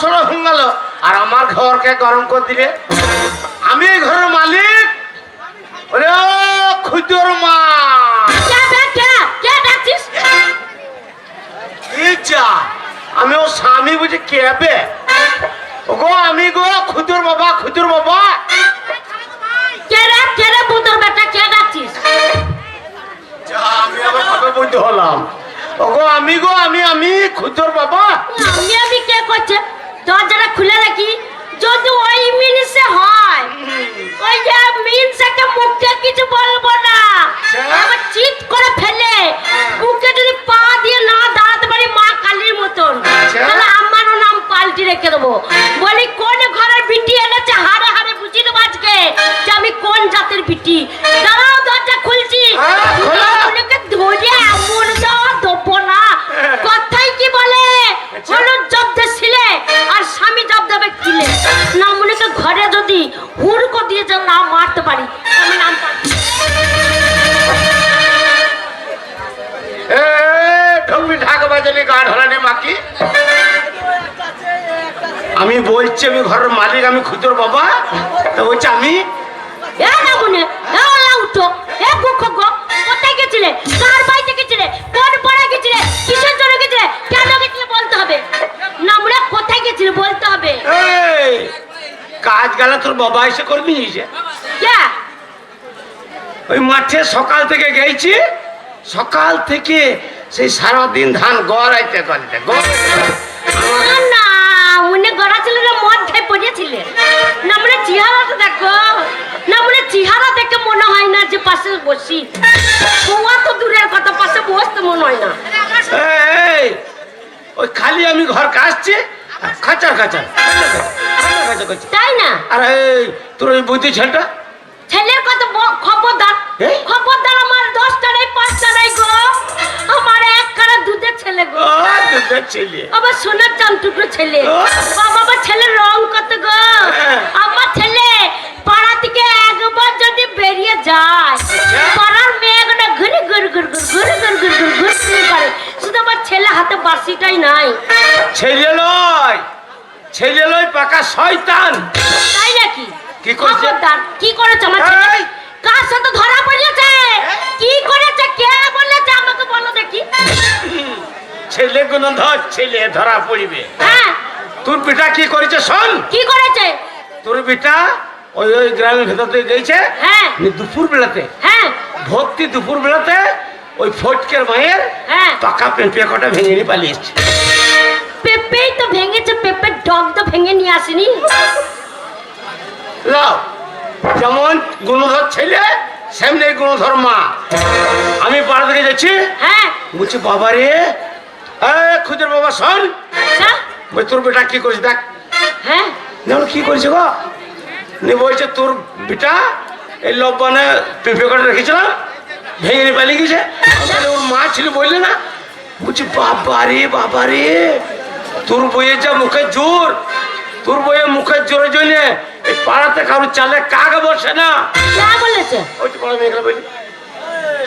ফসল হয়ে গেল আর আমার ঘরকে গরম করে দিলে। আমি এই ঘরের মালিক। ওরে খুদর মা, আমি ও স্বামী বুঝে কেবে গো, আমি গো খুদুর বাবা, খুদুর বাবা। আমি আবার কথা বলতে হলাম। ওগো আমি গো, আমি খুদুর বাবা। আমি কে করছে দরজাটা খুলে রাখি, যদি ওই মিনিসে হয় ওই যে মিনসাকে মুখে কিছু বলবো না, আবার চিৎ করে ফেলে মুখে যদি পা দিয়ে না দাঁড়াতে পারি মা কালীর মতন, তাহলে আমারও নাম পাল্টি রেখে দেবো। বলি কোন ঘরের বিটি এনেছে হারে হারে বুঝিয়ে দেবো আজকে যে আমি কোন জাতের বিটি। দাঁড়াও দরজা খুলছি, ধরে এমন দেওয়া দেবো না। কথাই কি বলে হলুদ জব্দ ছিলে আর স্বামী জব্দ ছিলে না, মনে ঘরে যদি হুড়কো দিয়ে যেন না মারতে পারি আমি নাম আমি বলছি আমি ঘরের মালিক, আমি খুদুর বাবা। তো বলছি আমি উঠো কোথায় গেছিলে, কার বাড়িতে গেছিলে, কোন পাড়ায় গেছিলে, কিসের জন্য গেছিলে, কেন গেছিলে বলতে হবে না। মনে কোথায় গেছিলে বলতে হবে। কাজ গেল তোর বাবা এসে করবি ওই মাঠে সকাল থেকে গেছি, সকাল থেকে সেই সারাদিন ধান গড়াইতে গড়াইতে না মনে গড়া ছিল না, মদ খেয়ে পড়েছিলে না। মনে চেহারাটা দেখো না, মনে চেহারা দেখে মনে হয় না যে পাশে বসি, শোয়া তো দূরের কথা, পাশে বসতে মনে হয় না। ওই খালি আমি ঘর কাজছি খাচার খাচার তাই না। আর তোর ওই বুদ্ধি ছেলেটা, ছেলের কথা খবরদার, খবরদার। আমার 10টা নাই 5টা নাই গো, আমার এক কারা দুধের ছেলে গো, দুধের ছেলে, আবার সোনার চামটুকরো ছেলে। বাবা ছেলের রং কত গো। আমার ছেলে পাড়া থেকে একবার যদি বেরিয়ে যায় পাড়ার মেয়েগুলো ঘুরে ঘুরে ঘুরে ঘুরে ঘুরে ঘুরে ঘুরে ঘুরে ঘুরে করে, শুধু আমার ছেলে হাতে বাঁশিটাই নাই। ছেলে লয়, ছেলে লয় পাকা শয়তান। তাই নাকি? কি করেছে? কি করেছে আমার ছেলে? কার সাথে ধরা পড়েছে? কি করেছে? কে বলেছে আমাকে বলো দেখি। ছেলে কোন ধর ছেলে ধরা পড়িবে। হ্যাঁ তোর বেটা কি করেছে শোন। কি করেছে? তোর বেটা ওই ওই গ্রামের ভেতর দিয়ে গেছে। হ্যাঁ দুপুর বেলাতে, হ্যাঁ ভর্তি দুপুর বেলাতে ওই ফটকের মায়ের পাকা পেঁপে কটা ভেঙে নিয়ে পালিয়েছে। পেঁপেই তো ভেঙেছে, পেঁপের ডগ তো ভেঙে নিয়ে আসেনি। লাও যেমন গুণধর ছেলে সেমনি গুণধর মা। আমি পাড়া থেকে যাচ্ছি, হ্যাঁ বলছি বাবা রে খুদের বাবা শোন, বই তোর বেটা কি করেছে দেখ। হ্যাঁ কি করেছে গো? নি বলছে তোর বেটা এই লব্বানে পেঁপে কটা রেখেছিলাম ভেঙে নিয়ে পালিয়ে গেছে। ওর মা ছিল বললে না, বলছি বাবা রে তোর বইয়ের যা মুখের জোর, তোর বইয়ের মুখের জোরে জন্য এই পাড়াতে কারো চালে কাক বসে না। বলেছে ওই তো পাড়া মেয়েগুলো বলি,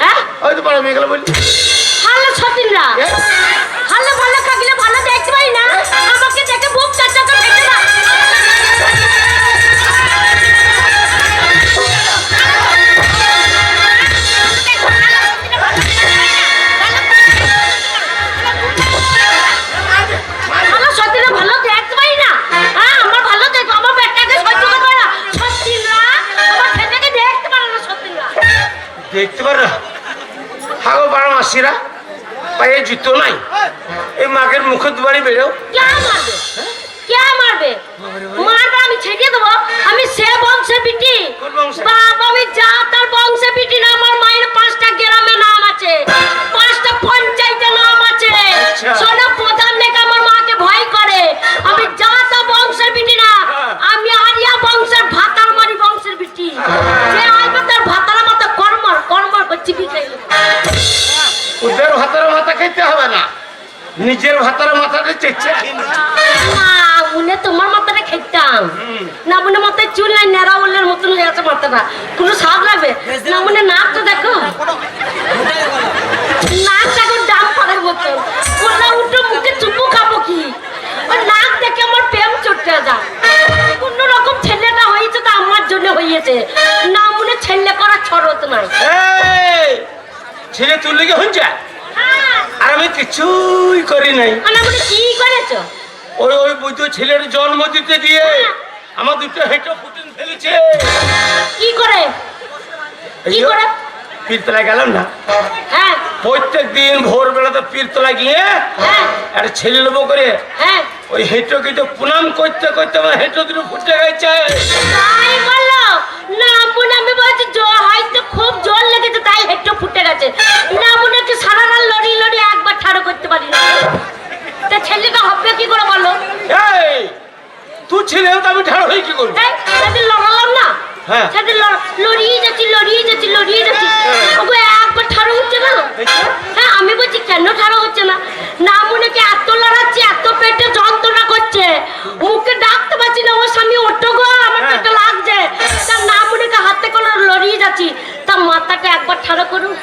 হ্যাঁ ওই তো পাড়া মেয়েগুলো বলি ভালো ছতিনরা ভালো ভালো কাগলে ভালো দেখতে পাই না, আমাকে দেখে বুক চাচা তো দেখতে না। ভালো ছতিনরা ভালো দেখতে পাই না। হ্যাঁ আমার ভালো দেখো, আমার বেটাকে সহ্য করবে না ছতিনরা, আমার ছেলেকে দেখতে পারে না ছতিনরা। দেখতে পারে না? হাগো পাড়া মাসিরা পায়ে জুতো নাই, এই মাকের মুখে দুবারই বেরো। কে মারবে? কে মারবে? মারবে আমি ছেড়ে দেবো? আমি সে বংশের বিটি। বাবা আমি যা তার বংশের বিটি না, আমার মায়ের 5টা গ্রামে নাম আছে, 5টা পঞ্চায়েতে নাম আছে। শোনো প্রধান দেখে আমার মাকে ভয় করে। আমি যা তা বংশের বিটি না, আমি আরিয়া বংশের ভাতারমারি বংশের বিটি। যে আইবে তার ভাতার মাথা কর্মর কর্মর করছি বিখাইলো। ওদের ভাতার মাথা খাইতে হবে না, নিজের ভাতার মাথাটা চেচ্ছে না মনে তোমার মাথাটা খেতাম না, মনে মাথায় চুল নাই, নেড়া উল্লের মতন হয়ে আছে মাথাটা, কোনো স্বাদ লাগবে না। মনে নাক তো দেখো, নাকটা ডাম পাড়ার মতন, বললাম উঠো মুখে চুপু খাবো কি? নাক দেখে আমার প্রেম ছেলে তুই লেগে হইছে হ্যাঁ আর আমি কিছুই করি নাই। আনামুনি কি করেছো? ওই ওই বুঝতো ছেলের জন্ম দিতে দিয়ে আমার দুটো হেঁটো পুটিন ফেলেছে। কি করে? কি করে? পীরতলায় গেলাম না হ্যাঁ প্রত্যেক দিন ভোরবেলাতে পীরতলায় গিয়ে হ্যাঁ একটা ছেলে নেবো করে হ্যাঁ ওই হেঁটো কিন্তু প্রণাম করতে করতে আমার হেঁটো দুটো ফুটে গেছে। তাই বললো না মনে আমি বলছি হয়তো খুব জল লেগেছে তাই হেঁটো ফুটে গেছে। না মনে কি সারা রাত লড়ি লড়ি একবার ঠাড়ো করতে পারি না। তা ছেলেটা হবে কি করে বলো? এই তুই ছেলে তো আমি ঠাড়ো হয়ে কি করবো? এই সেদিন লড়ালাম না হ্যাঁ। সেদিন লড়িয়ে যাচ্ছি ওগো একবার ঠাড়ো হচ্ছে না। হ্যাঁ আমি বলছি কেন ঠাড়ো হচ্ছে না? না মনে কি এত লড়াচ্ছি এত পেটে যন্ত্রণা করছে মুখে ডাকতে পারছি না। ও স্বামী ওঠো গো আমার পেটে লাগছে। তা না মনে কি হাতে করে লড়িয়ে যাচ্ছি তা মাথাটা একবার ঠাড়ো করুন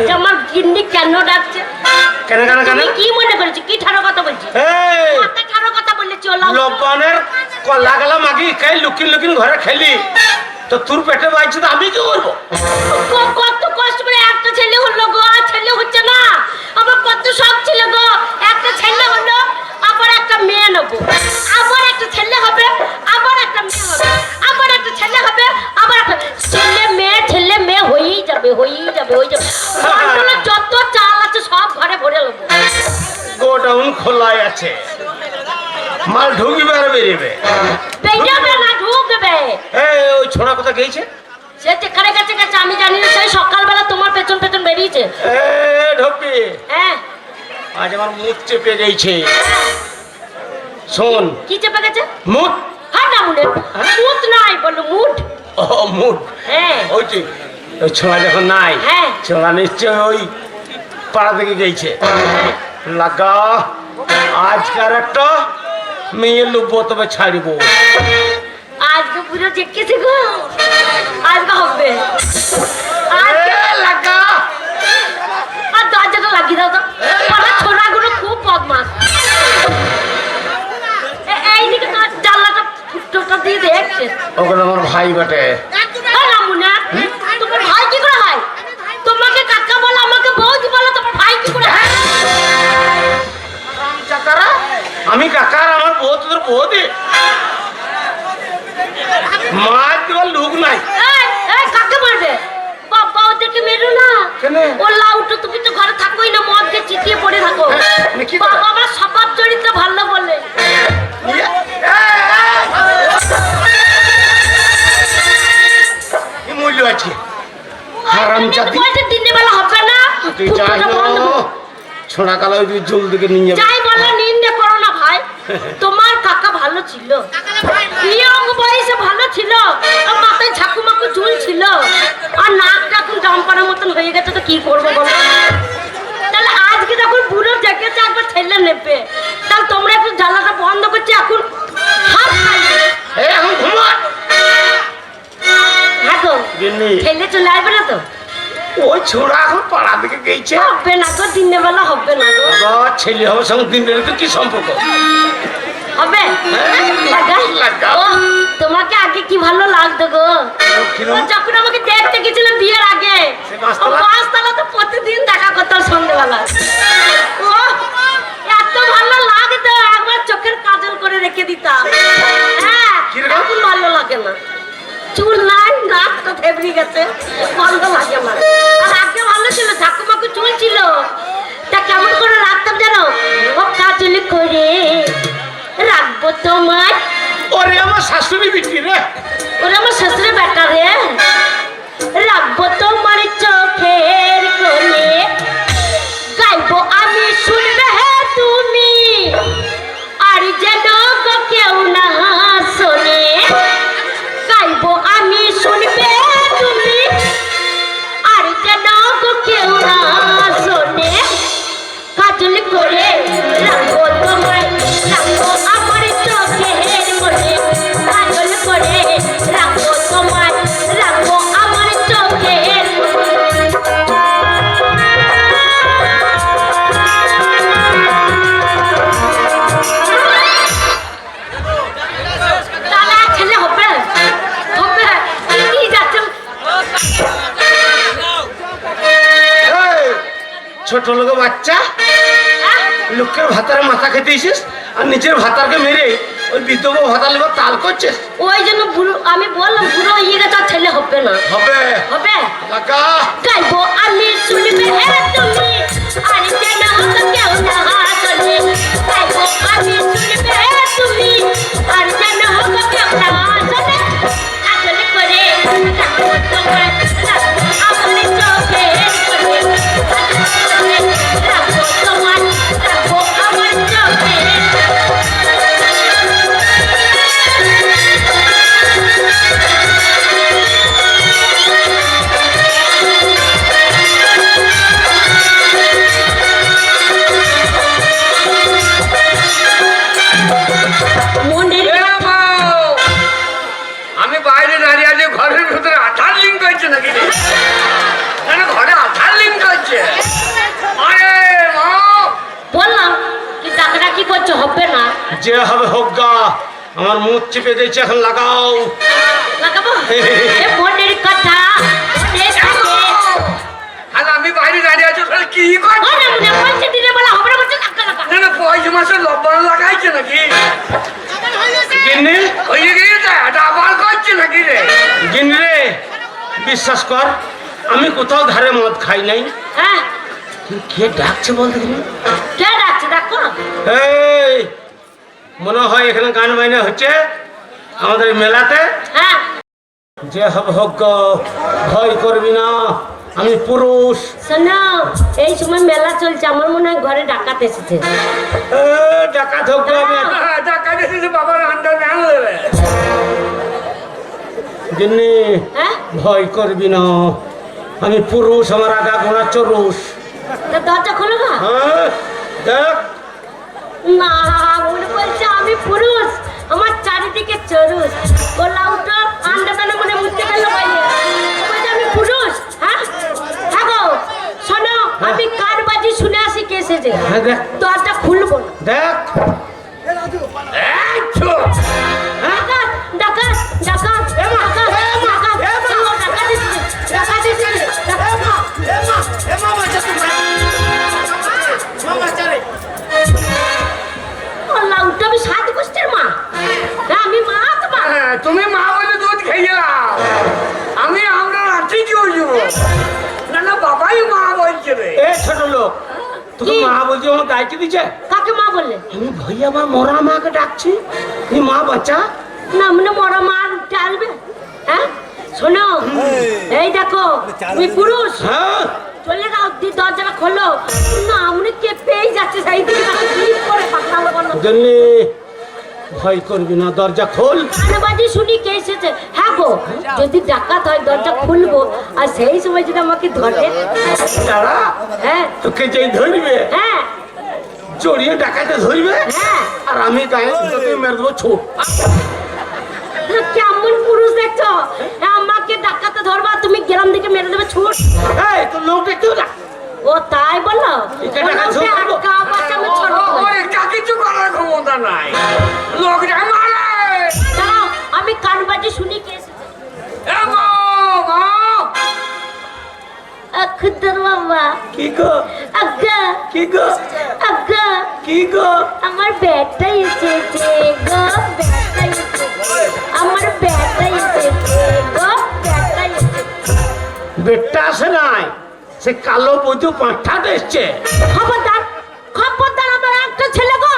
যে আমার গিন্নি কেন ডাকছে। কেন কেন কেন তুমি কি মনে করেছি কি ঠাড়ো কথা বলছি? এই মাথা ঠাড়ো কথা বললে চলো লবণের কলা গেলাম আগে খাই লুকিন লুকিন ঘরে খেলি তো তোর পেটে বাইছে তো আমি কি করবো? কত কষ্ট করে একটা ছেলে হলো গো আর ছেলে হচ্ছে না। আমার কত শখ ছিল গো একটা ছেলে হলো আবার একটা মেয়ে নেবো আবার একটা ছেলে হবে আবার একটা মেয়ে হবে আবার একটা ছেলে হবে আবার একটা ছেলে মেয়ে হয়েই যাবে মন্ডলে যত চাল আছে সব ঘরে ভরে নেবো। গোডাউন খোলাই আছে মাল ঢুকিবে আর বেরিবে বেরোবে না ঢুকবে। এই ওই ছোড়া কোথা গেছে? সে যেখানে গেছে আমি জানি না। সেই সকালবেলা তোমার পেছন পেছন বেরিয়েছে। এ ঢোপি হ্যাঁ আজ আমার মুখ চেপে গেছে। শোন কি চেপে গেছে? মুখ হ্যাঁ না মুড মুড নাই বলো মুড। ও মুখ হ্যাঁ ওই যে ওই ছোড়া যখন নাই হ্যাঁ ছোড়া নিশ্চয় ওই পাড়া থেকে গেছে লাগা আজকার একটা মেয়ে লুবো তবে ছাড়িব। আজকে পুরো দেখেছি গো আজকে হবে লাগা আর দরজাটা লাগিয়ে দাও তো। আমার ছোড়াগুলো খুব বদমাস। এইদিকে তো জানলাটা ফুটোটা দিয়ে দেখছে। ওখানে আমার ভাই বটে। রামুনা তোমার ভাই কি করে হয়? তোমাকে কাকা বলো আমাকে বৌদি বলো তোমার ভাই কি করে হয়? আমি কাকার আমার বউ তোদের বৌদি মার দেওয়ার লোক নাই। কাকে মারবে? বাবা ওদেরকে মেরো না। কেন? ও লাউটো তুমি তো ঘরে থাকোই না মদ খেয়ে চিটিয়ে পড়ে থাকো। বাবা আমার স্বভাব চরিত্র ভালো বলে। কি মূল্য আছে হারাম জাতি বলতে দিনের বেলা হবে না। তুই যাই ছোড়া কালো জল দিকে নিয়ে যাবে। যাই বলো নিন্দে করো না ভাই। তোমার কাকা ভালো ছিল ইয়ং বয়সে ভালো ছিল আর মাথায় ঝাঁকুমাকু চুল ছিল আর নাকটা এখন ডাম্পারের মতন হয়ে গেছে তো কি করবো বলো? তাহলে আজকে যখন বুড়ো জেগেছে একবার ছেলে নেবে তাহলে তোমরা একটু জ্বালাটা বন্ধ করছে এখন হাত খাইবে। এখন ঘুমা হ্যাঁ তো ছেলে চলে আসবে না তো? ওই ছোড়া এখন পাড়া দিকে গেছে হবে না তো দিনের বেলা হবে না তো। বাবা ছেলে হবে সঙ্গে দিনের তো কি সম্পর্ক হবে লাগাও। ও তোমাকে আগে কি ভালো লাগতো গো ও যখন আমাকে দেখতে গেছিল বিয়ের আগে পাঁচতলা তো প্রতিদিন দেখা করতাম সন্ধ্যেবেলা। ও এত ভালো লাগতো একবার চোখের কাজল করে রেখে দিতাম। হ্যাঁ এখন ভালো লাগে না চুল নাই নাকটা থেবড়ে গেছে ভালো লাগে না। আর আগে ভালো ছিল ঝাঁকুমাকু চুল ছিল তা কেমন করে রাখতাম জানো? ও কাজল করে রাখবো তোমার। ওরে আমার শাশুড়ি বিক্রি রে ওরে আমার শ্বশুরের বেটা রে রাখবো তোমার চোখের কোণে গাইবো আমি শুনবে হে তুমি আর যেন গো কেউ না শোনে গাইবো আমি শুনবে তুমি আর যেন গো কেউ না শোনে কাজল করে রাখবো তোমার রাখবো আমার চোখের কোণে কাজল করে ছোট লোক বাচ্চা লোকের ভাতারে মাথা খেতে এসিস আর নিজের ভাতারকে মেরে ওই বিধবা ভাতার লোক তাল করছিস। ওই জন্য আমি বললাম বুড়ো হয়ে গেছে, আর ছেলে হবে না। হবে হবে কাকা গাইবো আমি শুনবে হে তুমি আর যেন হবে কেউ না হাসলে। গাইবো আমি শুনবে হে তুমি আর যেন হবে কেউ না হাসলে। আসলে করে রাখবো তোমার আপনি চোখে রাখবো তোমার রাখবো আমার চোখে। আমি বাইরে দাঁড়িয়ে আছি, ঘরের ভিতরে আধার লিঙ্ক হয়েছে নাকি রে? কেন ঘরে আধার লিঙ্ক হচ্ছে? আরে মা, বললাম কি টাকাটা কি করছো, হবে না। যে হবে হোক গা, আমার মুখ চেপে দিয়েছে, এখন লাগাও। লাগাবো এ মনের কথা মনে থাকে। আর আমি বাইরে দাঁড়িয়ে আছি, তাহলে কি ও করছে? না মনে পয়সা দিলে বলা হবে না, বলছে টাকা লাগা। না না, পয়সা মাসে লবণ লাগাইছে নাকি? গিন্নি ওই যে গিয়েছে, এটা আবার করছে নাকি রে? গিন্নি রে, বিশ্বাস কর আমি কোথাও ধারে মদ খাই নাই। হ্যাঁ কে ডাকছে বলতে গেলে? কে ডাকছে দেখো। এই মনে হয় এখানে গান বাইনা হচ্ছে আমাদের মেলাতে। হ্যাঁ যে হবে হোক গা, ভয় করবি না, আমি পুরুষ। শোনো এই সময় মেলা চলছে, আমার মনে হয় ঘরে ডাকাত এসেছে। এ, ডাকাত হোক গা, আমি হ্যাঁ, টাকা দিয়েছে বাবার আন্ডার ম্যান দেবে। গিন্নি হ্যাঁ ভয় করবি না, আমি পুরুষ, আমার আগা গোড়া চরুষ। তা দরজা খোলো না। হ্যাঁ দেখ না মনে বলছে আমি পুরুষ, আমার চারিদিকে চরুষ। গোলা উঠো আন্ডাটানে মনে মুছতে গেল বাইরে, বলছে আমি পুরুষ। হ্যাঁ হ্যাঁ গো শোনো, আমি কার বাজি শুনে আসি কে এসেছে। হ্যাঁ দেখ দরজা খুলবো না। দেখ এই চুপ। ডাকাত ডাকাত ডাকাত ডাকাত ডাকাত ডাকাত এসেছে, ডাকাত এসেছে, ডাকাত। গোলা উঠো, আমি সাত গোষ্ঠীর মা। হ্যাঁ আমি মা তোমার। হ্যাঁ, তুমি মা বলে দুধ খেয়েছিলাম, আমি আমরা রাত্রি কি হইব? না না, বাবাই মা বলছে রে। এ ছোট লোক, তোকে কি? মা বলছি, আমার দায়িত্ব দিচ্ছে। কাকে মা বললে? আমি ভাই আমার মরা মাকে ডাকছি, তুই মা বাচ্চা। না মানে মরা মা উঠে আসবে। হ্যাঁ শোনো এই দেখো তুমি পুরুষ, হ্যাঁ চলে যাও, দরজাটা খোলো না। মনে কে পেয়ে যাচ্ছে সেই দিকে তাকে ক্লিপ করে পাঠাও বলো। গেলে ভয় করবি না, দরজা খোল। কানাবাজি শুনি কে এসেছে। হ্যাঁ গো যদি ডাকাত হয় দরজা খুলবো, আর সেই সময় যদি আমাকে ধরে। দাঁড়া, হ্যাঁ তোকে যেই ধরবে হ্যাঁ জড়িয়ে ডাকাতে ধরবে, হ্যাঁ আর আমি গায়ে তোকে মেরে দেবো ছোট। কেমন পুরুষ দেখছো, আমাকে ডাকাতে ধরবা, তুমি গ্রাম দিকে মেরে দেবে ছুট। এই তোর লোক দেখতেও না। ও তাই বলো, একে ডাকাত ছোট করবো। ওই কিছু করার ক্ষমতা নাই, লোক যায় মারে। দাঁড়াও, আমি কানবাজি শুনি কে এসেছে। এ মা, মা। খুদর বাবা কি গো আজ্ঞা কি গো আজ্ঞা, কি গো? আমার ব্যাটটা এসেছে গো, ব্যাটটা এসেছে, আমার ব্যাটটা এসেছে গো, ব্যাটটা এসেছে। বেটটা আসে নাই, সে কালো বৈদ্য পাঁঠাটা এসছে। খবরদার খবরদার, আমার একটা ছেলে গো,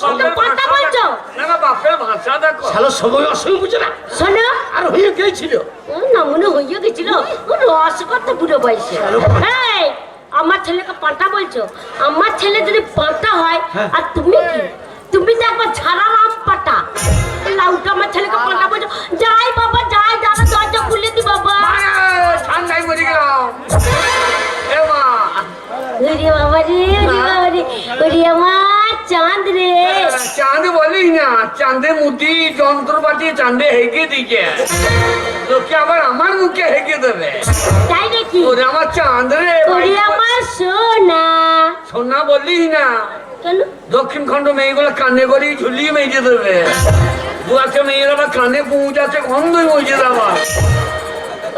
তুমি কথা বলছো। না না, বাপের ভাষা দেখো। শালো সময় অসময় বুঝে না, শোনো আর হয়ে গিয়েছিল। ও না মনে হয়ে গেছিল, ও রস করতে বুড়ো বয়সে। এই আমার ছেলেকে পাঁটা বলছো, আমার ছেলে যদি পাঁটা হয় হ্যাঁ। আর তুমি কি, তুমি তো একবার ঝাড়ালাম পাটা। লাউটা আমার ছেলেকে পাঁটা বলছো, যাই বাবা যাই, দাদা দরজা খুলে দি বাবা। ঠান্ডায় মরে গেলাম। এ মা, ওরে বাবা রে, ওরে বাবা রে, ওরে আমার চাঁদ রে। চাঁদ বলিস না, চাঁদে মুটি যন্ত্রপাতি চাঁদে হেগে দিকে, লোকে আবার আমার মুখে হেগে দেবে। তাই নাকি? ওরে আমার চাঁদ রে। ওরে আমার সোনা। সোনা বলিস না, কেন? দক্ষিণ খণ্ড মেয়েগুলো কানে করে ঝুলিয়ে মেজে দেবে। দু একটা মেয়ের আবার কানে পৌঁছাচ্ছে, গন্ধই মজে দেওয়া।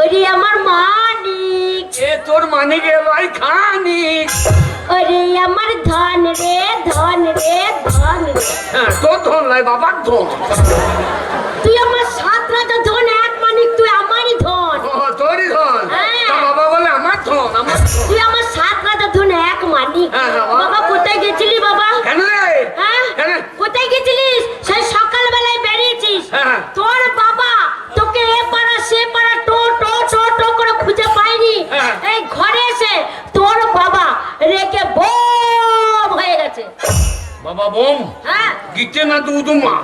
ওরে আমার মানিক। এ তোর মানিক, এ ভাই খানিক। ওরে আমার ধন রে ধন রে ধন রে। হ্যাঁ তোর ধন নাই বাবার ধন। তুই আমার 7 রাজা ধন এক মানিক, তুই আমারই ধন। তোরই ধন? হ্যাঁ। তা বাবা বলে আমার ধন আমার ধন। তুই আমার 7 রাজা ধন এক মানিক। হ্যাঁ, হ্যাঁ, বাবা কোথায় গেছিলি বাবা? কেন রে? হ্যাঁ কেন? কোথায় গেছিলিস? সেই সকালবেলায় বেরিয়েছিস। হ্যাঁ। তোর বাবা তোকে এ পাড়া সে পাড়া টো টো টো টো করে খুঁজে পায়নি। হ্যাঁ। এই ঘরে এসে তোর বাবা রেখে বোম হয়ে গেছে। বাবা বোম হ্যাঁ গিতে না দুদুমা।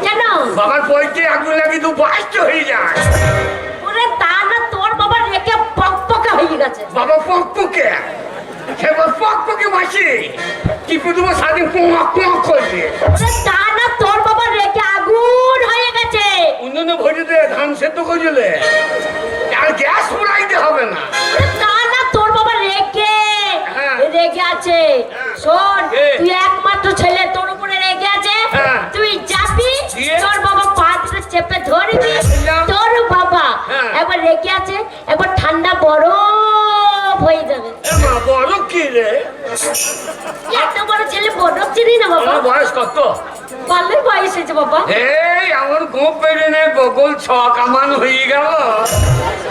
কেন? বাবার পয়তে আগুন লাগি তো বাস্ট হয়ে যায়। ওরে তা না, তোর বাবা রেখে পকপকে হয়ে গেছে। বাবা পকপকে সেবার পকপকে মাসি কি পুতুমা সাদিন পোঁক পোঁক করবে। ওরে তা না, তোর বাবা রেখে আগুন হয়ে গেছে। উন্নয়নে ভরে দে ধান সেদ্ধ করে দিলে আর গ্যাস পুরাইতে হবে না। ওরে তা না, তোর বাবা রেখে হ্যাঁ। রেগে আছে। শোন, এ। তুই একমাত্র ছেলে, তোর উপরে রেগে আছে। হ্যাঁ। তুই যাবি, দিয়ে? তোর বাবা পাত্র চেপে ধরবি। বললাম। তোর বাবা হ্যাঁ। একবার রেগে আছে, একবার ঠান্ডা বরফ হয়ে যাবে। এ মা বড় কি রে? এত বড় ছেলে বরফ চিনি না বাবা। আমার বয়স কত? পারলের বয়স হয়েছে বাবা। এই আমার গোপ পেরে নে বগল ছ কামান হয়ে গেল।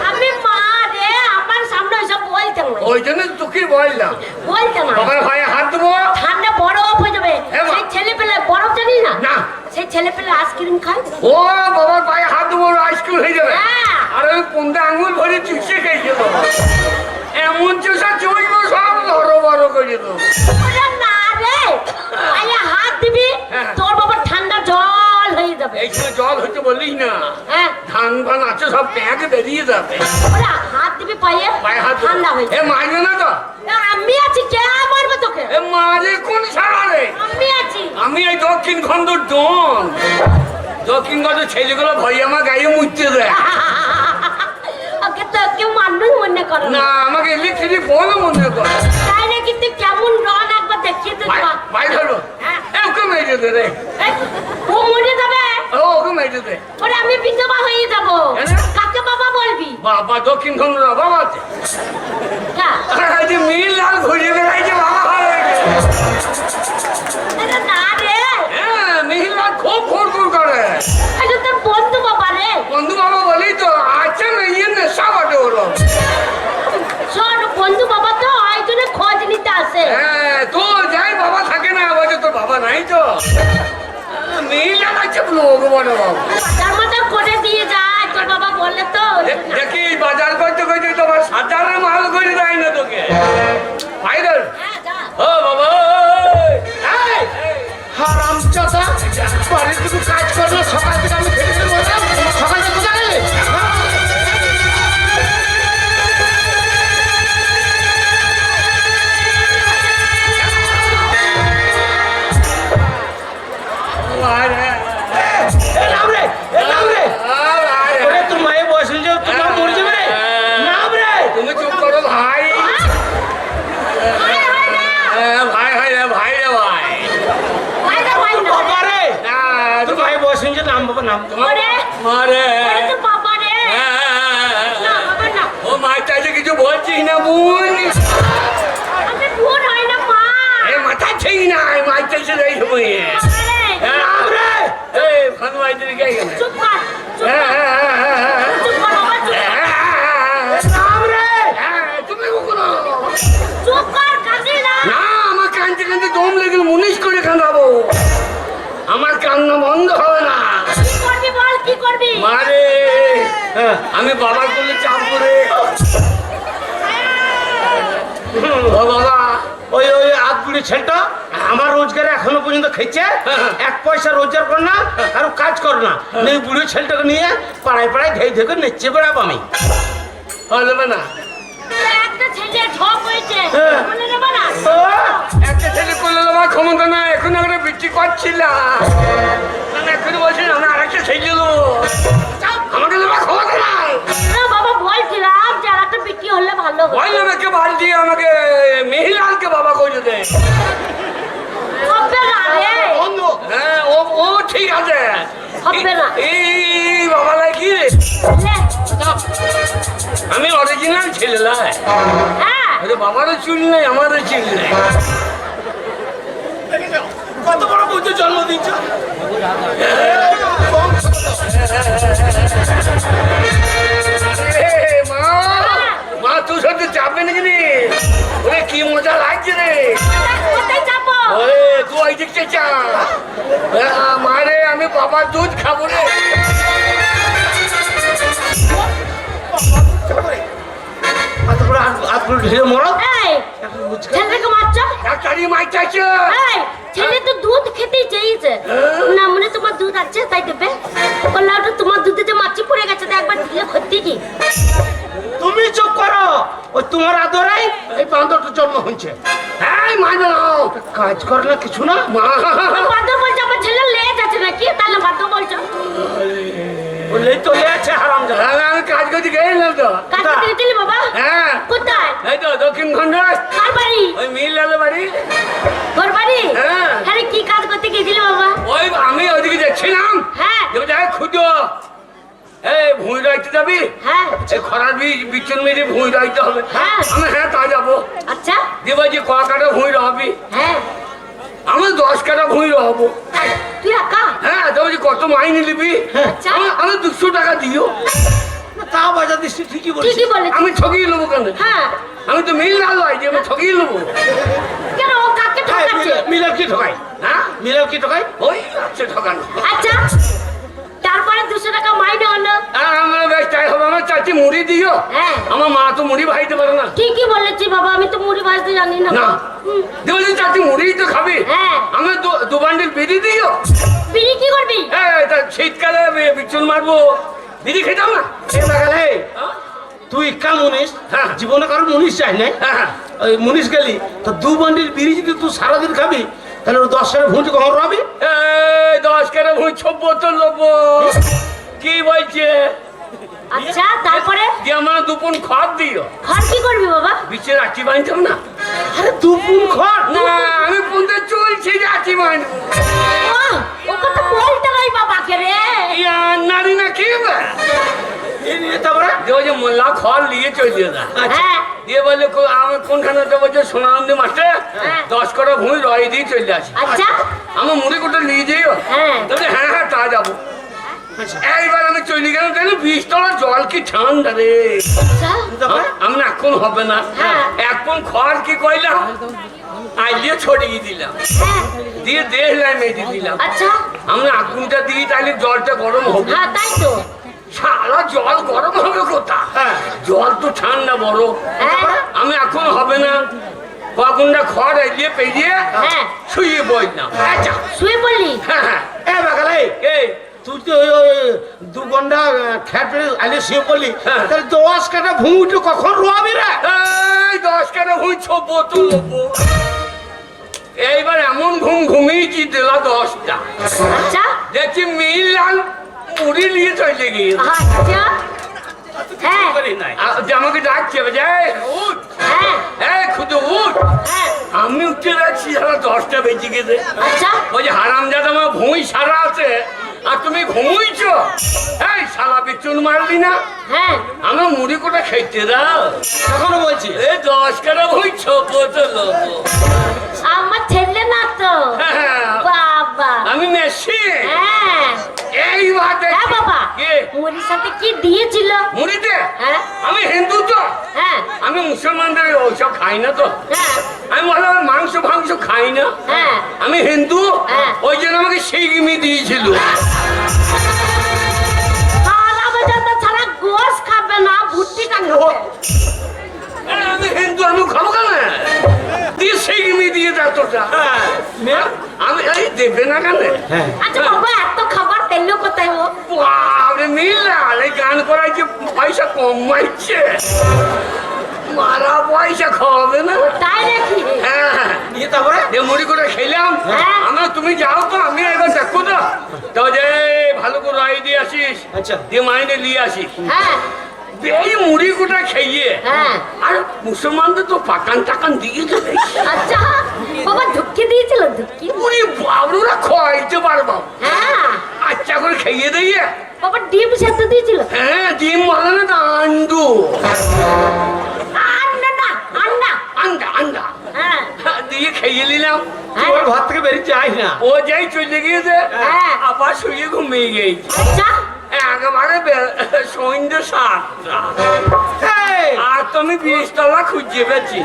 আমি মা রে, আমার সামনে ওইসব বলতে না। ওই জন্য তোকে বললাম বলতে না, বাবার ভাই হাত দেবো। ঠান্ডা বরফ হয়ে যাবে। হ্যাঁ, মা। সেই ছেলে পেলে বরফ জানি না, না সেই ছেলে পেলে আইসক্রিম খায়। ও বাবার পায়ে হাত দেবো আইসক্রিম হয়ে যাবে। হ্যাঁ। আর ওই কোনটা আঙুল ভরে চুষে খেয়েছিল এমন চুষা চুষবো সব বড় বড় করে দেবো। ওরে না রে, পায়ে হাত দিবি, হ্যাঁ। তোর বাবা ঠান্ডা জল হয়ে যাবে। এই সময় জল হইতে বললিস না, হ্যাঁ, ধান ফান আছে সব প্যাঁকে বেরিয়ে যাবে। ওরে হাত দিবি পায়ে, পায়ে হাত ঠান্ডা হয়ে এ যাবে। মারবে না তো? আমি আছি, কে মারবে তোকে? এ মারে কোন সারা রে? আমি আছি। আমি এই দক্ষিণ খণ্ডর ডন। দক্ষিণ খণ্ডের ছেলেগুলো ভয় আমার গায়ে মুছতে দেয় ওকে তো কেউ মানুষ মনে করে না, আমাকে ইলেকট্রিক বলো মনে করে। তাই না, কিন্তু কেমন রন একবার দেখিয়ে দে তো। ভাই ধরো হ্যাঁ। ওকে মেরে দে রে। এই, ও মরে যাবে। ওকে মেরে দে। ওরে আমি বিধবা হয়ে যাব। কেন? কাকে বাবা বলবি? বাবা দক্ষিণ খণ্ডের অভাব আছে। হ্যাঁ। যে মিল লাল ঘুরে বেড়াইছে বাবা হয়ে গেছে। আরে না রে, হ্যাঁ মিহির লাল খুব ঘুরঘুর করে। এটা তোর বন্ধু বাবা রে। বন্ধু বাবা বলি তো আচ্ছা মেয়ে নেশা বটে হলো। শোন, বন্ধু বাবা তো ওই জন্য খোঁজ নিতে আসে। হ্যাঁ তো যাই বাবা থাকে না, বলছে তোর বাবা নাই তো। মিহির লাল আছে লোক বড় বাবা। বাজার মাজার করে দিয়ে যায় তোর বাবা বলে তো। দেখি বাজার করতে করতে তোমার সাজারের মাল করে দেয় না তোকে। ভাইরাল হ্যাঁ, যা। ও বাবা এই, হারামজাদা, বাড়ির কিছু কাজ করে না, সকাল থেকে আমি খেতে খেতে বললাম, সকাল থেকে কোথায় গেলে? এ নাম রে, এ নাম রে। ওরে তোর মায়ের বয়স হয়ে যাবে, তোর মা মরে যাবে রে। নাম রে। তুমি চুপ করো ভাই। ভাই হয় না। ভাই হয় রে ভাই রে ভাই। ভাই না, ভাই না। বাবা রে, না তোর মায়ের বয়স হয়ে যাবে, নাম বাবা নাম। ওরে, মারে ওরে তোর বাবা রে। না, বাবা না। ও মায়ের চাইছে কিছু বলছিস না বোন। আমি বোন হয় না, মা। এ মাথা ঠিক নাই মায়ের চাইছে এই সময়ে। বাবা রে। নাম রে এই ফান মাইতে কে গেলে? চুপ কর, চুপ কর। চুপ কর বাবা, চুপ কর। নাম রে। তুমি কখনো চুপ কর, কাঁদিস না। না আমার কানতে কানতে দম লেগে মুনিশ করে কাঁদাবো। আমার কান্না বন্ধ হবে না। কি করবি বল, কি করবি? মারে হ্যাঁ। আমি বাবার কোলে চাপ করে ও বাবা ওই ওই আধবুড়ি ছেলেটা আমার রোজগারে এখনো পর্যন্ত খেয়েছে, এক পয়সা রোজগার কর না, আর কাজ কর না। এই বুড়ি ছেলেটাকে নিয়ে পাড়ায় পাড়ায় ধেই ধেকে নেচে বেড়াবো আমি। হবে না। একটা ছেলে ঠক হয়েছে, হ্যাঁ। মনে নেবে না? ও, একটা ছেলে করলে আমার ক্ষমতা না, এখন আমরা বিক্রি করছিলাম। এখন বলছি আমি আরেকটা ছেলে দেবো, আমাকে দেওয়ার ক্ষমতা নাই। না বাবা, বলছিলাম যে আর একটা বিক্রি হলে ভালো হয়। বললাম একে বাড়ি দিয়ে আমাকে মেহিলালকে বাবা করে দে। হবে না রে। হ্যাঁ ও ঠিক আছে। হবে না। এই বাবা লাগি লে। আমি অরিজিনাল ছেলে লাই। হ্যাঁ, আরে বাবারও চুল নেই, আমারও চুল নেই। কত বড় বুদ্ধি জন্ম দিচ্ছ। মা, মা তুই সত্যি চাপবে নাকি রে? ওরে কি মজা লাগছে রে। কোথায় যাবো? ওরে তুই ওই দিকটা চা। মারে আমি বাবার দুধ খাবো রে। এত বড় আতগুলো ঢেলে মরো। এই, ছেলেটাকে মারছো? ডাক্তারি মাইটাছে। এই, ছেলে তো দুধ খেতেই চেয়েছে। না মনে তোমার দুধ আছে তাই দেবে। বললাম ওটা তোমার দুধে যে মাছি পড়ে গেছে তো একবার দিলে ক্ষতি কি? তুমি চুপ করো। ওই তোমার আদরাই এই বান্দরটা জন্ম হয়েছে। এই মারবে না। কাজ করে না কিছু না। মা বাদর বলছে আমার ছেলে লেজ আছে নাকি? তাহলে বাদর বলছো বললেই তো আছে হারাম জানা। আমি কাজ করতে গেলাম তো। কাকে দিয়েছিলি বাবা? হ্যাঁ কোথায়? এই তো দক্ষিণ খন্ড কার বাড়ি? ওই মিল লাল বাড়ি। তোর বাড়ি? হ্যাঁ। আরে কি কাজ করতে গেছিলি বাবা? ওই আমি ওইদিকে দেখছিলাম। হ্যাঁ যাই খুঁজো। এই ভুঁই রাইতে যাবি? হ্যাঁ এই খরার বিচন মেরে ভুঁই রাইতে হবে। হ্যাঁ। আমি হ্যাঁ তা যাবো। আচ্ছা দেবা যে ক কাটা ভুঁই রহবি? হ্যাঁ আমি 10 কাটা ভুঁই রহবো। তুই একা? হ্যাঁ দেবো যে কত মাইনে নিবি? আচ্ছা আমি 200 টাকা দিও। তা বাজার দৃষ্টি ঠিকই বলছি। ঠিকই বলেছিস। আমি ঠকিয়ে নেবো কেন? হ্যাঁ আমি তো মিল লাল যে আমি ঠকিয়ে নেবো। কেন ও কাকে ঠকাচ্ছে? মিলার কি ঠকাই? হ্যাঁ মিলার কি ঠকাই? ওই আছে ঠকানো। আচ্ছা তারপরে 200 টাকা মাইনে হলো। আমার বেশ তাই হবে। আমার চাচি মুড়ি দিও। হ্যাঁ আমার মা তো মুড়ি ভাইতে পারে না। ঠিকই বলেছি বাবা, আমি তো মুড়ি ভাজতে জানি না। না হুম, দেবো যে চাচি মুড়ি তো খাবি। হ্যাঁ আমি দু বান্ডিল বিড়ি দিও। বিড়ি কি করবি? হ্যাঁ তা শীতকালে বিচুন মারবো, বিড়ি খেতাম না। এ বাগালে তুই কা মুনিস? হ্যাঁ। জীবনে কারো মুনিস চাই নাই। হ্যাঁ ওই মুনিস গেলি তো 2 বান্ডিল বিড়ি যদি তুই সারাদিন খাবি তাহলে ওর 10 টাকা ভুঁটি কখন রবি? এই 10 কেন ভুঁই 6 বোতল লোবো। কি বলছে? আচ্ছা তারপরে যে আমার দুপুন খড় দিও। ঘর কি করবি বাবা? বিচে রাখি বাঁধতাম না। আরে দুপুন খড় না আমি পুনতে চলছি রাখি বাঁধবো। ও কথা বলতে নাই বাবাকে রে। ইয়া নারী না কি বে? এই নিয়ে তারপরে দেবো যে মোল্লা খড় নিয়ে চলে যা। হ্যাঁ দিয়ে বলে আমি কোনখানে দেবো যে সোনানন্দী মাঠে হ্যাঁ। 10 কাটা ভুঁই রয় দিয়ে চলে আসি। আচ্ছা আমার মুড়ি কোটা নিয়ে যাইও। হ্যাঁ তবে হ্যাঁ হ্যাঁ তা যাবো। এইবার আমি চলে গেলাম তাহলে 20 তলার জল কি ঠান্ডা রে। আচ্ছা তারপরে আমি না এখন হবে না। হ্যাঁ। এখন খড় কি কইলাম আইলিয়ে ছড়িয়ে দিলাম, হ্যাঁ দিয়ে দেখলাম মেজে দিলাম। আচ্ছা আমি আগুনটা দিই তাহলে জলটা গরম হবে। হ্যাঁ তাই তো। সারা জল গরম হবে কোথা? হ্যাঁ। জল তো ঠান্ডা বড়। হ্যাঁ আমি এখন হবে না। আগুনটা খড় এগিয়ে পেরিয়ে হ্যাঁ শুয়ে বইলাম। আচ্ছা শুয়ে পড়লি? হ্যাঁ হ্যাঁ এ বাগালে এই তুই তো ওই 2 ঘন্টা খেটে আলে শুয়ে পড়লি হ্যাঁ। তাহলে 10 কাটা ভুঁটি কখন রবি রে? এই 10 কেন ভুঁই 6 বোতল লোবো। এইবার এমন ঘুমিয়েছি দিলা 10টা। আচ্ছা দেখছি মিল লাল মুড়ি নিয়ে চলে গিয়ে আচ্ছা হ্যাঁ করি নাই। আমাকে ডাকছে যাই উঠ। হ্যাঁ এই খুদে উঠ। হ্যাঁ আমি উঠতে যাচ্ছি সারা 10টা বেজে গেছে। আচ্ছা ওই যে হারামজাদা আমার ভুঁই সারা আছে আর তুমি ঘুমুইছ। এই শালা বিচুন মারলি না? হ্যাঁ আমার মুড়ি কোটা খেতে দাও। এখনো বলছি এই 10 কাটা ভুঁই 6 বোতল লোবো। আমার ছেলে না তো হ্যাঁ, বাবা। আমি মেশি। হ্যাঁ এই বাদে হ্যাঁ বাবা কে মুড়ির সাথে কি দিয়েছিল? মুড়িতে হ্যাঁ আমি হিন্দু তো, হ্যাঁ আমি মুসলমানদের ওইসব খাই না তো। হ্যাঁ আমি বললাম মাংস ফাংস খাই না, হ্যাঁ আমি হিন্দু। হ্যাঁ। ওই জন্য আমাকে সিগমি দিয়েছিল। হারামজাদা ছাড়া গোশ খাবে না, ভুট্টিটা খাবে। আমি হিন্দু, আমি খাবো কেন? দিয়ে সিগমি দিয়ে যতটা আমি এই দেবে না কেন? আচ্ছা বাবা এত খাবার পেলো কোথায় ও? বাবরে মিলাল এই গান করাই যে পয়সা কমাইছে, মারা পয়সা খাওয়াবে না। তাই নাকি? হ্যাঁ নিয়ে তারপরে দিয়ে মুড়ি করে খেলাম। হ্যাঁ। আমরা তুমি যাও তো আমি একবার দেখো তো, তো যে ভালো করে রাই দিয়ে আসিস, আচ্ছা। দিয়ে মাইনে নিয়ে আসিস। হ্যাঁ এই মুড়ি কোটা খেয়ে হ্যাঁ আর মুসলমানদের তো পাকান টাকান দিয়ে দেবে। আচ্ছা বাবা ধুকি দিয়েছিল? ধুকি? উনি বাবুরা খাইতে পারবো, হ্যাঁ আচ্ছা করে খেয়ে দিয়ে। বাবা ডিম সেদ্ধ দিয়েছিল? হ্যাঁ ডিম বলে না, আন্ডু। আন্ডা না, আন্ডা আন্ডা আন্ডা হ্যাঁ দিয়ে খেয়ে নিলাম। তুই ওর ঘর থেকে বেরিয়ে যাই না। ও যাই চলে গিয়েছে, হ্যাঁ। আবার শুয়ে ঘুমিয়ে গেছি। আচ্ছা একেবারে সন্ধ্যে 7টা। এই, আর তুমি 20 তলা খুঁজে পেয়েছি।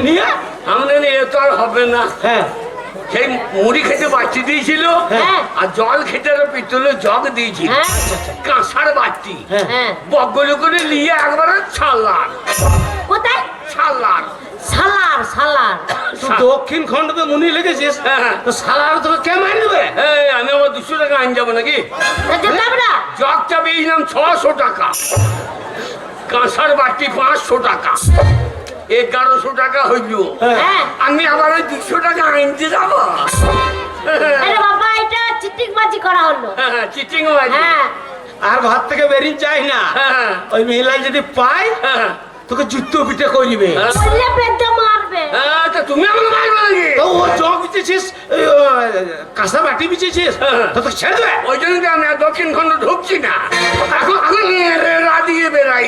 নিয়ে আমাদের এ তো আর হবে না। হ্যাঁ সেই মুড়ি খেতে বাচ্চি দিয়েছিল, হ্যাঁ। আর জল খেতে পিতলের জগ দিয়েছিল, হ্যাঁ কাঁসার বাটি হ্যাঁ হ্যাঁ বগল করে নিয়ে একবারে ছাড়লাম কোথায় ছাড়লাম। সালার সালার তুই দক্ষিণ খণ্ডতে মুনি লেগেছিস, হ্যাঁ। তো সালার তোকে কে মারি দেবে? এই আমি আবার 200 টাকা আন যাবো নাকি? যেতে হবে না জগটা পেয়েছিলাম 600 টাকা, কাঁসার বাটি 500 টাকা, 1100 টাকা হইল। হ্যাঁ আমি আবার ওই 200 টাকা আনতে যাবো? আরে বাবা এটা চিটিং বাজি করা হলো চিটিং হ্যাঁ আর ঘর থেকে বেরিয়ে যাই না। ওই মহিলা যদি পায় তোকে জুতো পিঠে করিবে। বললে বেদে মারবে তা তুমি আমাকে মারবে নাকি? তো ও জগ বিচেছিস, কাঁসা বাটি বিচেছিস, তো তোকে ছেড়ে দেবে। ওই জন্য তো আমি আর দক্ষিণ খণ্ড ঢুকছি না, এখন আমি রাদিয়ে বেড়াই।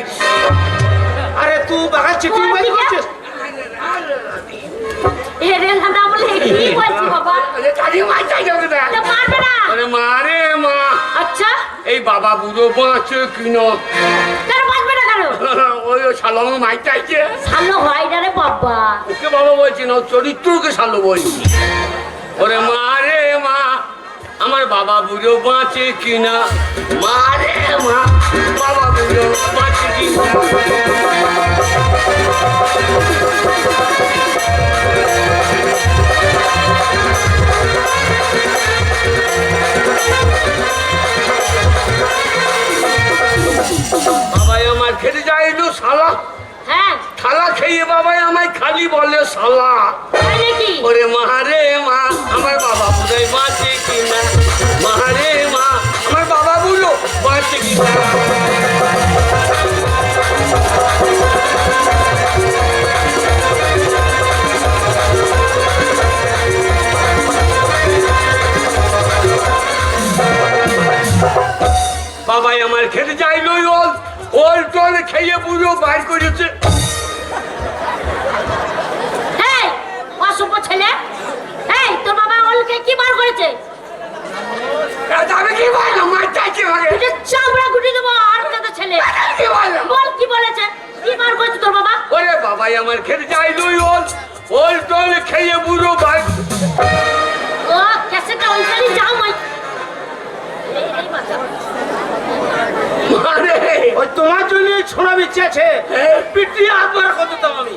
আরে তুই বাঘা চিটিং বাজি করছিস। এ রে না বলে কি বলছি বাবা কাজে মার চাই যাবে না। তো মারবে না আরে মারে মা, আচ্ছা এই বাবা বুড়ো বাঁচে কিনো, কেন বাঁচবে না কেন ওই শালো মাই চাইছে। ভালো হয় না রে বাবা ওকে বাবা বলছি না, চরিত্রকে শালো বলছি। ওরে মারে মা, আমার বাবা বুড়ো বাঁচে কিনা, মারে মা, বাবা বুড়ো বাঁচে কিনা। বাবাই আমার খেতে যাইলো শালা, হ্যাঁ থালা খেয়ে বাবাই আমায় খালি বলে শালা। তাই নাকি ওরে মারে মা, আমার বাবা বুড়োই বাঁচে কিনা, মারে মা, আমার বাবা বুড়ো বাঁচে কিনা। বাবাই আমার খেতে যাইলো ওল টল খেয়ে বুড়ো বাইর করেছে। এই অশুভ ছেলে এই তোর বাবা ওলকে কি বার করেছে আমি কি বললাম, মার চাইছে আমাকে। তুই যে চামড়া গুটি দেবো আর কত ছেলে কি বললাম? বল কি বলেছে কি বার করেছে তোর বাবা ওরে বাবাই আমার খেতে যাইলো ওল টল খেয়ে বুড়ো বাইর। ও ক্যাসেটটা ওইখানে যাও মাই এই বাচ্চা মারে ওই তোমার জন্য ছোড়া বিচ্ছে আছে, পিটিয়ে আবার কত দাম আমি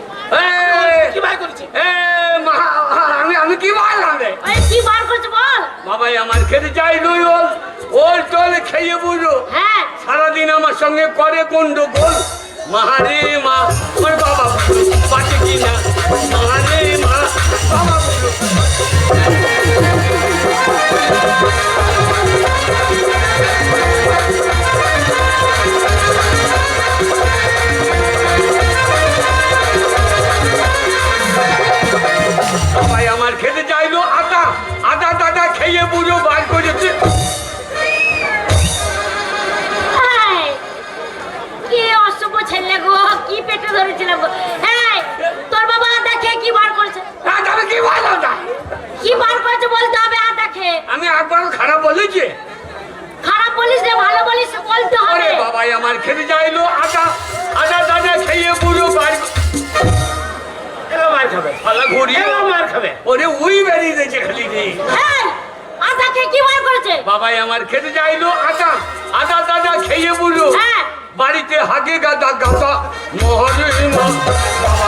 কি ভাই করেছি। আমি কি বললাম রে? এই কি বার করেছে বল বাবাই আমার খেতে যাইলো ওল টল খেয়ে বুড়ো, হ্যাঁ সারাদিন আমার সঙ্গে করে গন্ডগোল। মারে মা, আমার বাবা বাঁচে কিনা, মারে মা, বাবা বুড়ো। বাবাই আমার খেতে যাইলো আদা আদা দাদা খেয়ে বুড়ো বার করেছে। এই, কি অশুভ ছেলে গো কি পেটে ধরেছিল গো এই তোর বাবা দেখে কি বার করেছে আমি কি বললাম না? কি বার করেছে বলতে হবে আর দেখে আমি একবার খারাপ বলেছি? খারাপ বলিস না ভালো বলিস বলতে ওরে হবে বাবাই আমার খেতে যাইলো আদা আদা দাদা খেয়ে বুড়ো বার। এরা মার খাবে, শালা ঘুরি এরা মার খাবে। ওরে উই বেরিয়ে দিয়েছে খালি রে। এই আর দেখে কি বার করেছে বাবাই আমার খেতে যাইলো আদা আদা দাদা খেয়ে বুড়ো, হ্যাঁ বাড়িতে হাগে গাদা গাদা মহরে মা, বাবা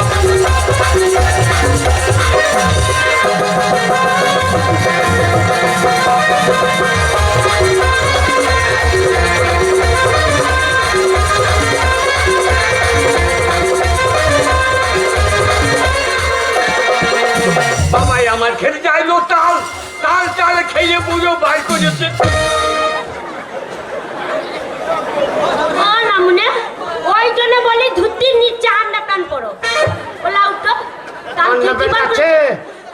বাবাই আমার খেতে যাইলো তাল তাল তাল খেয়ে বুড়ো বার করেছে। ও নামুনে ওই জন্য বলি ধুতির নিচে আন্ডা টান করো বলা উঠো টান কি কি বার আছে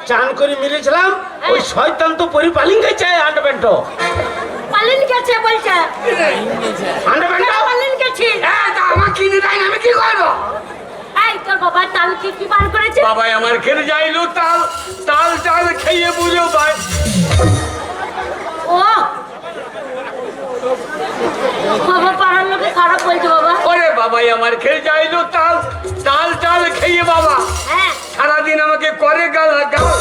চান করে মিলেছিলাম, ওই শয়তান তো পরি পালিং গেছে আন্ডারপ্যান্ট পালিন গেছে বলছে আন্ডারপ্যান্ট পালিন গেছি আমার কিনে দেয় না, আমি কি করবো? এই তো তোর বাবা তাল কি বার করেছে? বাবাই আমার খেতে যাইলো তাল তাল চাল খেয়ে বুঝো ভাই। ও বাবা পাড়ার লোকে খারাপ বলছে বাবা। ওরে বাবাই আমার খেতে যাইলো তাল তাল চাল খেয়ে বাবা হ্যাঁ সারাদিন আমাকে করে গাল গাও।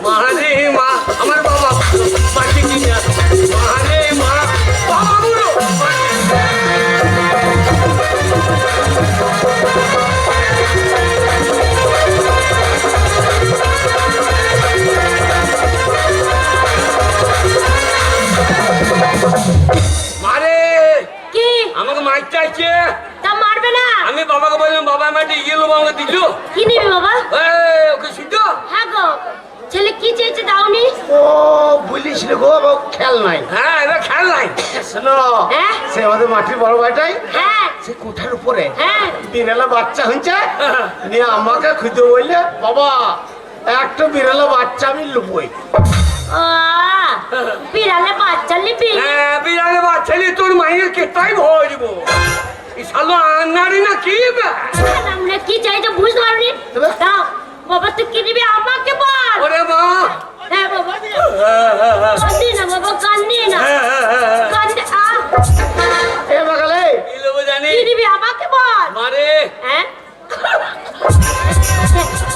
মারে মা আমার বাবা বাঁচে কিনা, মারে মা বাবা বুড়ো মারে কি আমাকে মাইক চাইছে। তা মারবে না? আমি বাবাকে বললাম বাবা আমাকে ইয়ে লোবো আমাকে দিল। কি নিবি বাবা? ওকে শুদ্ধ হ্যাঁ গো ছেলে কি চেয়েছে দাওনি? ও বলিস রে গো বাবা, খেয়াল নাই। হ্যাঁ এবার খেয়াল নাই। শোনো, হ্যাঁ সে আমাদের মাটির বড় ভাইটাই হ্যাঁ সে কোঠার উপরে হ্যাঁ বিড়ালা বাচ্চা হয়েছে, নিয়ে আমাকে খুঁজে বললে বাবা একটা বিড়ালা বাচ্চা আমি লুবই। ও বিড়ালে বাচ্চা নিবি? হ্যাঁ বিড়ালে বাচ্চা নিয়ে তোর মায়ের কেটাই ভরবো। এই শালো আন্নারি না কি বে? আমরা কি চাইছে বুঝতে পারবি? তবে? দাও বাবা তুই কি নিবি আমাকে বল। ওরে মা হ্যাঁ বাবা কান্দি না বাবা কান্দি না কান্দি এ বাগালে কি লোবো জানি? কি নিবি আমাকে বল। মারে হ্যাঁ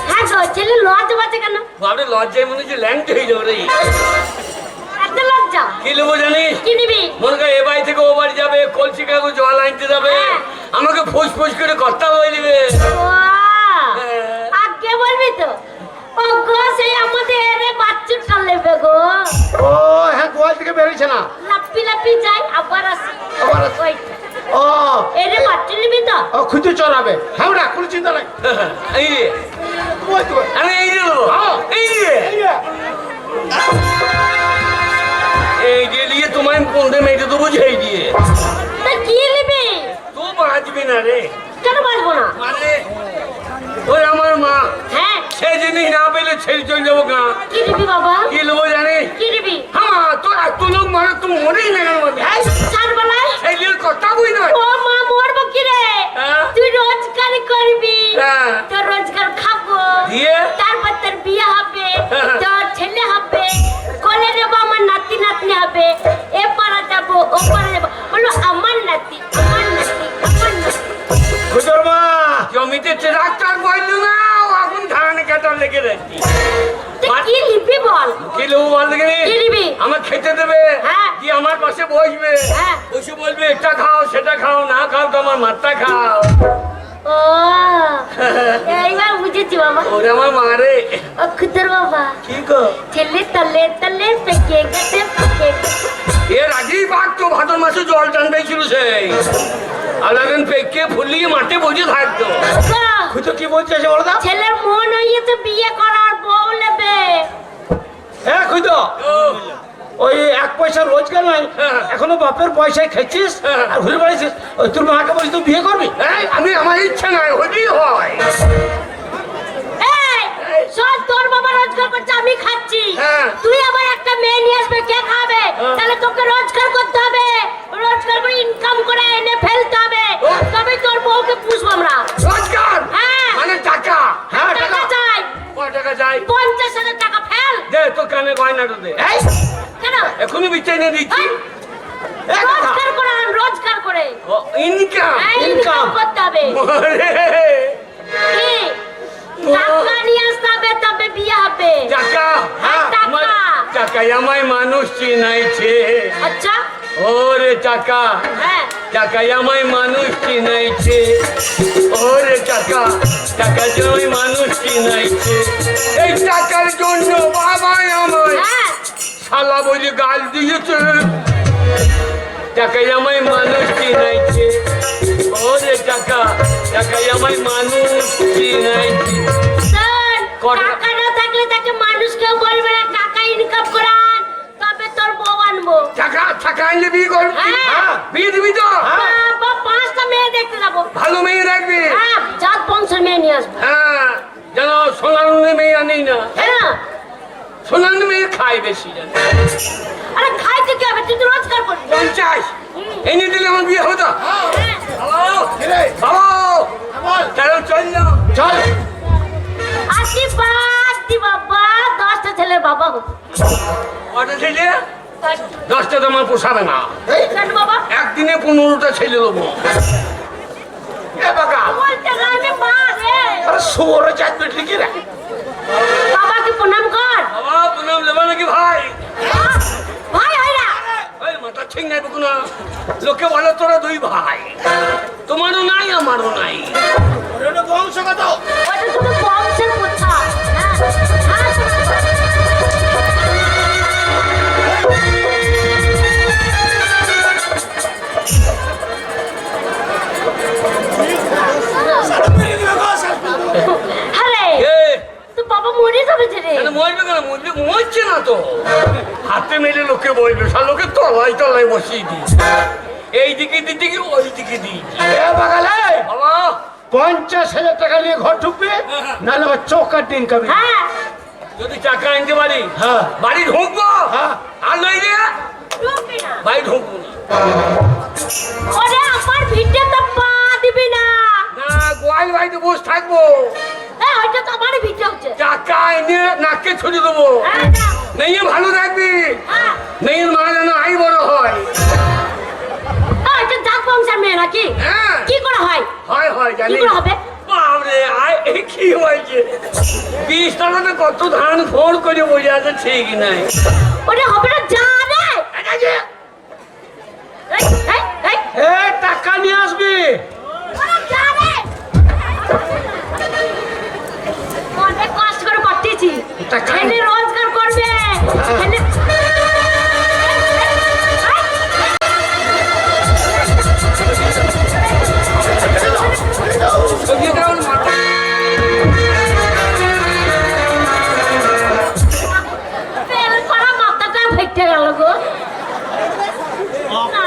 হ্যাঁ গো ছেলে লজ্জা পাচ্ছে কেন? বাবরে লজ্জায় মনে হচ্ছে ল্যাংট হয়ে যাবে রে। এত লজ্জা? কি লোবো জানিস? কি নিবি? মনে কর এ বাড়ি থেকে ও বাড়ি যাবে, কলসি কাগজ জল আনতে যাবে, হ্যাঁ। আমাকে ফুস ফুস করে কথা বলবে। আগে বলবি তো? ও গো সেই আমাদের বাচ্চাটা নেবে গো, ও হ্যাঁ গোয়াল থেকে বেরিয়েছে না লাপি লাপি যাই আবার আসি। আবার আসি। ওই ও এরে বাচ্চা নিবি তো? ও খুঁজে চড়াবে, হ্যাঁ না কোনো চিন্তা নাই। এই রে ওই তো, আমি এই রে লোবো। এই রে এই যে, এই যে দিয়ে তোমায় কোনটা মেয়েটা দেবো যে এই দিয়ে তা কি নিবি? তো বাঁচবি না রে। কেন বাঁচবো না? মানে ওই আমার মা হ্যাঁ সেই জিনিস না পেলে ছেড়ে চলে যাবো গা। কি নিবি বাবা? কি লোবো জানিস? কি নিবি? হ্যাঁ তো এত লোক মারে তো মরেই না কেন বলবি? চার বেলায় সেই দিয়ে কথা বুঝ না। ও মা মরবো কি রে? হ্যাঁ। তুই রোজগার করবি, হ্যাঁ। তোর রোজগার খাবো, দিয়ে? তারপর তোর বিয়ে হবে, হ্যাঁ। তোর ছেলে হবে, কোলে নেবো আমার নাতি নাতনি হবে, এ পাড়া যাবো ও পাড়া যাবো, বললো আমার নাতি আমার নাতি আমার নাতি। খুঁজোর মা জমিতে ট্রাক্টর বললো না ও এখন ধান কাটার লেগে যাচ্ছি। তুই কি নিবি বল? কি লোবো বল দেখে কি নিবি? আমার খেতে দেবে, হ্যাঁ। কি আমার পাশে বসবে, হ্যাঁ। বসে বলবে এটা খাও সেটা খাও, না খাও তো আমার মাথা খাও। ও এইবার বুঝেছি বাবা। ওরে আমার মারে ও খুদর বাবা কি গো ছেলে তলে তলে পেকে গেছে পেকে গেছে। এর আগেই বাঘ তো ভাদ্র মাসে জল টানবে ছিল সেই আর এখন পেকে ফুলিয়ে মাঠে বসে থাকতো। গো, খুঁজো কি বলছে সে বলো তো? ছেলের মন হয়েছে বিয়ে করার বউ নেবে। হ্যাঁ খুঁজো, ও, ওই এক পয়সা রোজগার নাই, হ্যাঁ। এখনো বাপের পয়সায় খেয়েছিস হ্যাঁ। আর ঘুরে বেড়াইছিস, ওই তোর মাকে বলছিস তুই বিয়ে করবি? এই, আমি আমার ইচ্ছা নাই হলেই হয়। এই শোন তোর বাবা রোজগার করছে আমি খাচ্ছি, হ্যাঁ। তুই আবার একটা মেয়ে নিয়ে আসবে কে খাবে? হ্যাঁ। তাহলে তোকে রোজগার করতে হবে, রোজগার করে ইনকাম করে এনে ফেলতে হবে, ও। তবে তোর বউকে পুষবো আমরা। রোজগার হ্যাঁ। মানে টাকা। হ্যাঁ টাকা টাকা। চাই কয় টাকা চাই? 50,000 টাকা ফেল। দে তো কানে গয়নাটা দে। এই, কেন? এখনই বিচাই নিয়ে দিচ্ছি। এই, এক কথা। রোজগার করে আন, রোজগার করে ইনকাম ইনকাম করতে হবে। কি? টাকা নিয়ে আসতে হবে তবে বিয়ে হবে। টাকা হ্যাঁ, টাকা। টাকা আমায় মানুষ চিনাইছে। আচ্ছা ওরে টাকা হ্যাঁ টাকা আমায় মানুষ চিনাইছে। ওরে টাকা টাকা জন্য মানুষ চিনাইছে। এই টাকার জন্য বাবা আমায় হ্যাঁ শালা বলে গাল দিয়েছে। টাকা আমায় মানুষ চিনাইছে। ওরে টাকা টাকা আমায় মানুষ চিনাইছে। শোন, কটা? টাকা না থাকলে তাকে মানুষ কেউ বলবে না, টাকা ইনকাম করে আন, তবে তোর বউ আনবো। টাকা টাকা আনলে বিয়ে করবি? হ্যাঁ। বিয়ে দিবি তো? বাবা 5টা মেয়ে দেখতে যাবো। ভালো মেয়ে রাখবি। হ্যাঁ জাত বংশের মেয়ে নিয়ে আসবো। হ্যাঁ যেন সোনার মেয়ে আনি না। হ্যাঁ সোনার মেয়ে খায় বেশি জানে। আরে খাইতে কি হবে, তুই তো রোজগার করবি। 50 এনে দিলে আমার বিয়ে হবে তো? হ্যাঁ বাবা কিরে? বাবা বল। চলো চল না। চল আশীর্বাদ দি বাবা, 10টা ছেলের বাবা হোক। কটা ছেলে? 10টা তো আমার পোষাবে না। কেন বাবা? একদিনে 15টা ছেলে দেবো। এ বাবা বলতে না আমি মা রে। আরে শুয়োরে চাঁদবে ঠিকই রে। বাবাকে প্রণাম কর। বাবা প্রণাম দেবে নাকি ভাই? ভাই হয় না। ওই মাথা ঠিক নাই না, লোকে বলে তোরা 2 ভাই, তোমারও নাই আমারও নাই। ওটা বংশগত। ওটা শুধু বংশের কথা। হ্যাঁ, হ্যাঁ। আরে, এ, তো বাবা মরে যাবে যে রে। কেন মরবে কেন? মরছে না তো। হাতে মেলে লোকে বলবে, সব লোকে তলায় তলায় বসিয়ে দিই, এই দিকে দিতে কি ওই দিকে দিই। এ বাগালে বাবা 50,000 টাকা নিয়ে ঘর ঢুকবে, নাহলে আমার চৌকার দিন কবে। হ্যাঁ, যদি টাকা আনতে পারি, হ্যাঁ বাড়ি ঢুকবো। হ্যাঁ। আর নই রে, ঢুকবি না। বাড়ি ঢুকবো না। ওরে আমার ভিটে তো পা দিবি না। না, গোয়াল বাড়িতে বসে থাকবো, এই ওইটা তো আমার ভিটে হচ্ছে। টাকা এনে নাকে ছুড়ে দেবো। হ্যাঁ, না। মেয়ে ভালো থাকবি, হ্যাঁ, মেয়ের মা যেন আই বড় হয়। ওইটা জাত বংশের মেয়ে নাকি? হ্যাঁ, কি করে হয়? হয় হয় কি জানি। করে হবে? বাবরে, আয় এই কি হয়েছে? 20 টাকাতে কত ধান ফোন করে বসে আছে, ঠিক নাই। ওটা হবে না, যা রে। এই, এই, এই, এ টাকা নিয়ে আসবি। ওরা যা রে। অনেক কষ্ট করে করতেছি, টাকা- এনে রোজগার করবে এনে- সবজি কেমন মাথা? ফেল করা মাথাটা ফেটে গেল গো। না,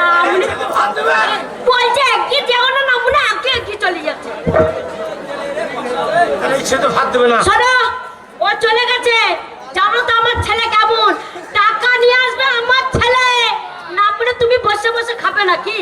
বলছে একই যেমন নামুনা একই চলে যাচ্ছে। আরে সে তো ভাত দেবে না। শোনো, ও চলে গেছে। জানো তো আমার ছেলে কেমন, টাকা নিয়ে আসবে আমার ছেলে, না পড়ে তুমি বসে বসে খাবে নাকি?